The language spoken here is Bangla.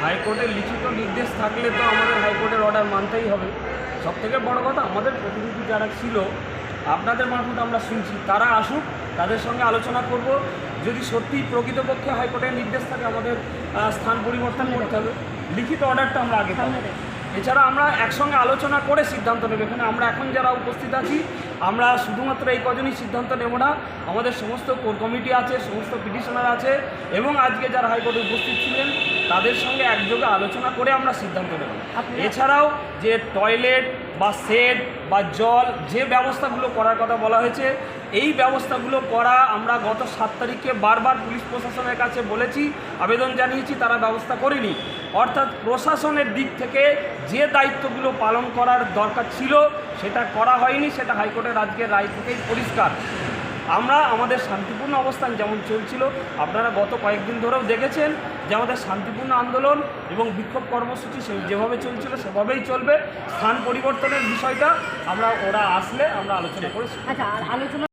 হাইকোর্টের লিখিত নির্দেশ থাকলে তো আমাদের হাইকোর্টের অর্ডার মানতেই হবে। সবথেকে বড় কথা, আমাদের প্রতিনিধি যারা ছিল আপনাদের মারফত আমরা শুনছি, তারা আসুক, তাদের সঙ্গে আলোচনা করব। যদি সত্যিই প্রকৃতপক্ষে হাইকোর্টের নির্দেশ থাকে আমাদের স্থান পরিবর্তন করতে হবে, লিখিত অর্ডারটা আমরা আগে পাবো। এছাড়া আমরা একসঙ্গে আলোচনা করে সিদ্ধান্ত নেব। এখানে আমরা এখন যারা উপস্থিত আছি, আমরা শুধুমাত্র এই কজনই সিদ্ধান্ত নেব না, আমাদের সমস্ত কোর কমিটি আছে, সমস্ত পিটিশনার আছে, এবং আজকে যারা হাইকোর্টে উপস্থিত ছিলেন তাদের সঙ্গে একযোগে আলোচনা করে আমরা সিদ্ধান্ত নেব। এছাড়াও যে টয়লেট বা শেড বা জল, যে ব্যবস্থাগুলো করার কথা বলা হয়েছে, এই ব্যবস্থাগুলো করা আমরা গত 7 তারিখে বারবার পুলিশ প্রশাসনের কাছে বলেছি, আবেদন জানিয়েছি, তারা ব্যবস্থা করেনি। অর্থাৎ প্রশাসনের দিক থেকে যে দায়িত্বগুলো পালন করার দরকার ছিল সেটা করা হয়নি, সেটা হাইকোর্টের আজকের রায় থেকেই পরিষ্কার। আমরা আমাদের শান্তিপূর্ণ অবস্থান যেমন চলছিল, আপনারা গত কয়েকদিন ধরেও দেখেছেন যে আমাদের শান্তিপূর্ণ আন্দোলন এবং বিক্ষোভ কর্মসূচি যেভাবে চলছিল সেভাবেই চলবে। স্থান পরিবর্তনের বিষয়টা ওরা আসলে আমরা আলোচনা করেছি। আচ্ছা, আলোচনা